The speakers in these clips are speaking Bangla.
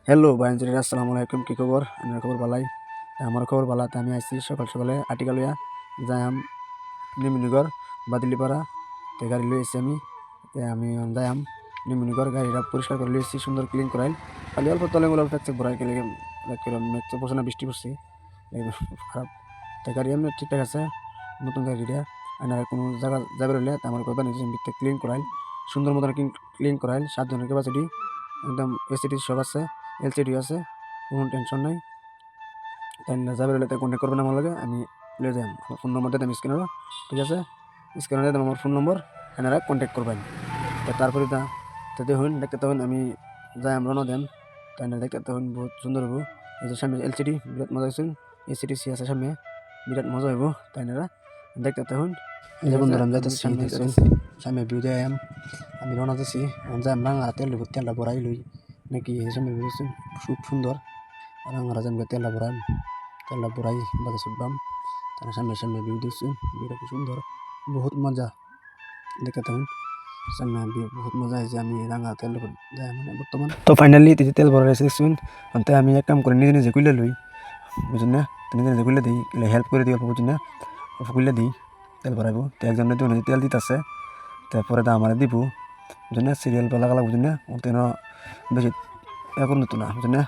হ্যালো ভাইজান, আসসালামু আলাইকুম। কি খবর? আমার খবর ভালাই। আমার খবর ভালাতে আমি আইছি সকাল সকালে আর্টিকা লইয়া যাইম নিমনিগর বাদলিপাড়া। তে গাড়ি লই আইছি আমি যাইম নিমনিগর। গাড়িটা পরিষ্কার করে লইছি, সুন্দর ক্লিন করাইল। খালি অল্প তলেগুলো ফ্যাকচেক ভরাই গেলে মেঘ পড়ছে না, বৃষ্টি পড়ছে খারাপ। তো গাড়ি এমনি ঠিকঠাক আছে, নতুন গাড়িটা। আর কোনো জায়গা যাবে রইলে আমার করবেন ক্লিন করাইল, সুন্দর মতন ক্লিন করাইল। 7 জনের ক্যাপাসিটি, একদম এসিডি সব আছে, এলসিডি আছে, কোনো টেনশন নাই। তাই না যাবে রইলে তাই কন্ট্যাক্ট করবেন আমার লাগে, আমি লিয়ে যাই। আমার ফোন নম্বর দিতাম স্ক্যানারও, ঠিক আছে? স্ক্যানারে দিতাম আমার ফোন নম্বর, এনারা কন্ট্যাক্ট করবেন। তো তারপরে তো দেখুন, দেখতে তখন আমি যাই রওনা দেন। তাই না দেখতে তখন বহুত সুন্দর হবো। এই যে সামনে এলসিডি বিরাট মজা হয়েছে, এসিডি সি আছে সামনে, বিরাট মজা হইব। তাই না দেখতে তখন এই যে বন্ধুরা আমি যাইতেছি, সামনে ভিউ দেয় আমি রওনা দিছি। যাই রাঙা তেলটা ভরাই লই নাকি সামনে ভিউ খুব সুন্দর। রাঙা যেমন তেলটা ভরাই বাজে ছুটবাম। তার সামনে ভিউ দিচ্ছি, ভিউটা খুব সুন্দর, বহুত মজা দেখে তখন সামনে ভিউ বহুত মজা হয়েছে। আমি রাঙা তেল যাই মানে বর্তমান তো ফাইনালি তেল ভরা রেখে দেখছি। আমি এক কাম করে নিজে নিজে কুইলে লই, বুঝুন না? নিজে নিজে কুইলে দিই, হেল্প করে দিই অল্প, বুঝুন না? অল্প কুইলে দিই, তেল ভরাইব। তো একজনে তেল দিতেছে, তারপরে আমার দিব, বুঝুন না? সিরিয়াল পালা গালা, বুঝুন না? তেন বেশি এখন নতুন না, বুঝুন না?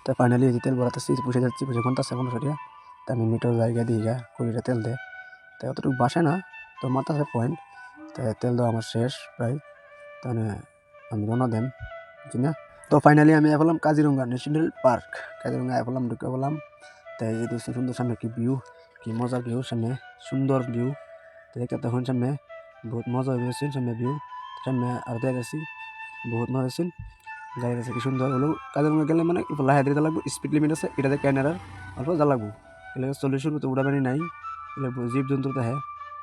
তো ফাইনালি এই যে তেল ভরাতেছি, পুষে যাচ্ছি, পুষে ঘন্টাছে 1500 টাকা। তো আমি মিটার জায়গা দিয়ে কুড়িটা তেল দেয়। তো অতটুকু বাসে না, তো মাথাতে পয়েন্ট। তো তেল দেওয়া আমার শেষ প্রায়। তাহলে আমি রওনা দেন, বুঝি না? তো ফাইনালি আমি এলাম কাজিরঙ্গা ন্যাশনাল পার্ক। কাজিরঙ্গা এলাম, ঢুকে বললাম। তাই যে দেখছি সুন্দর সামনে কি ভিউ, কি মজার ভিউ, সামনে সুন্দর ভিউ। তো দেখতে তখন সামনে বহুত মজা হয়েছে, সামনে ভিউ সামনে আর দেখেছি বহুত মজা হয়েছে। গাড়ি আছে কি সুন্দর হলো। কাজিরঙ্গা গেলে মানে লাহে ধীরে লাগবে, স্পিড লিমিট আছে এটাতে ক্যামেরার অল্প যা লাগবো। এলে 40-এর মতো উড়াবানি নাই। এলে জীব জন্তু তো হ্যাঁ,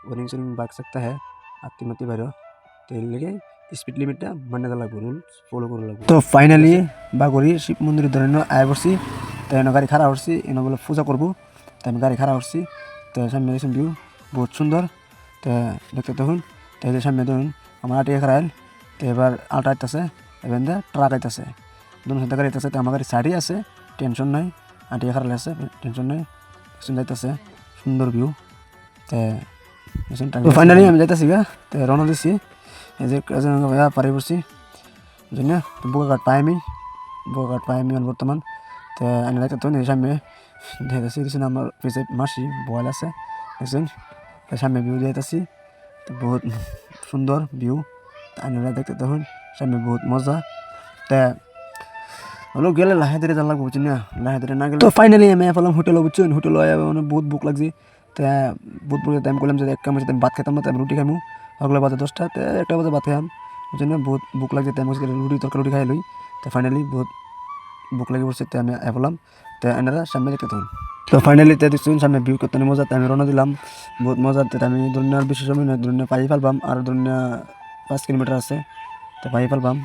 ওরিং সোরিং বাঘ सकता है, হাতি মাতি বাইরো। তো এর লেগে স্পিড লিমিটটা মানে যা লাগবো, রুলস ফলো করে লাগবো। তো ফাইনালি বাগরি শিব মন্দিরের ধরে আয় পড়ছি। তো এনে গাড়ি খারাপ করছি, এনে বলে পূজা করবো। তো আমি গাড়ি খারাপ করছি। তো সামনে দেখছেন ভিউ বহুত সুন্দর। তো দেখতে তখন তো এই যে সামনে ধরুন আমার আটিয়া খারাইল। তো এবার আলটা আইতেছে, এবার ট্রাক আইতেছে, দুনো সাথে গাড়ি আইতেছে। তো আমার গাড়ি সাইডই আছে, টেনশন নাই। আটিয়া খারাইল আছে, টেনশন নাই। যাইতেছে সুন্দর ভিউ। তো ফাইনালি আমি যাইতেছি গা। তো রওনা দিচ্ছি, এই যে কাজিরঙ্গা ভাইয়া পাড়ি পড়ছি, বুঝলি না? তো বোকা কাঠ পাই আমি বর্তমান। তো আমি দেখতে তো সামনে দেখতেছি আমার পিছিয়ে মাসি বয়েল আছে, দেখছেন? সামনে ভিউ যাইতেছি, তো বহুত সুন্দর ভিউ। আমি দেখতে তখন সামনে বহুত মজা। তা হলো গেলে লাহে ধীরে জানা লাগবো, বুঝছেন না? লাহে ধীরে না গেলে তো ফাইনালি আমি এলাম হোটেলে, বুঝছেন? হোটেলে মানে বহুত বুক লাগছে। তো বহুত বুক আমি করলাম যে এক কামের সাথে ভাত খেতাম না, তো আমি রুটি খাইমু। সকালে বাজে 10টা, তো 1টা বাজে ভাত খাইলাম, বুঝছেন না? বহুত বুক লাগছে, তো আমি রুটি তরকারি খাই লই। তো ফাইনালি বহুত বুক লাগে পড়ছে, তো আমি এলাম। তো এনারা সামনে দেখতে তখন তো ফাইনালি তো দেখছেন সামনে ভিউ কত মজা। তো আমি রওনা দিলাম, বহুত মজা। তো আমি ধরুন আর বেশি সময় নয়, ধরুন পাই ফেলবাম, আর ধরুন 5 কিলোমিটার আছে, তো পাই ফেলবাম,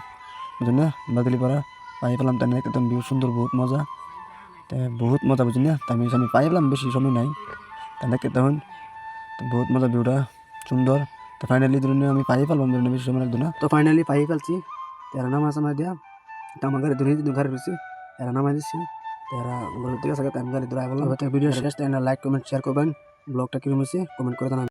বুঝুন না? বাদলিপাড়া পাই পেলাম। তাই দেখতে ভিউ সুন্দর, বহুত মজা। তো বহুত মজা, বুঝি না? আমি পাই পেলাম, বেশি সময় নাই। তা দেখতে তখন তো বহুত মজা, ভিউটা সুন্দর। তো ফাইনালি ধরুন আমি পাই ফেলবাম, ধরুন বেশি সময় লাগতো না। তো ফাইনালি পাই ফেলছি। এরা নামাজ আমার দিয়া, তো আমার গাড়ি ধরে গাড়ি রয়েছে, এরা নামাই দিচ্ছি। এরা ঠিক আছে, আমি গাড়ি ধরে বললাম ভিডিও শেষ। লাইক কমেন্ট শেয়ার করবেন। ব্লগটা কিরকম হয়েছে কমেন্ট করে জানাবেন।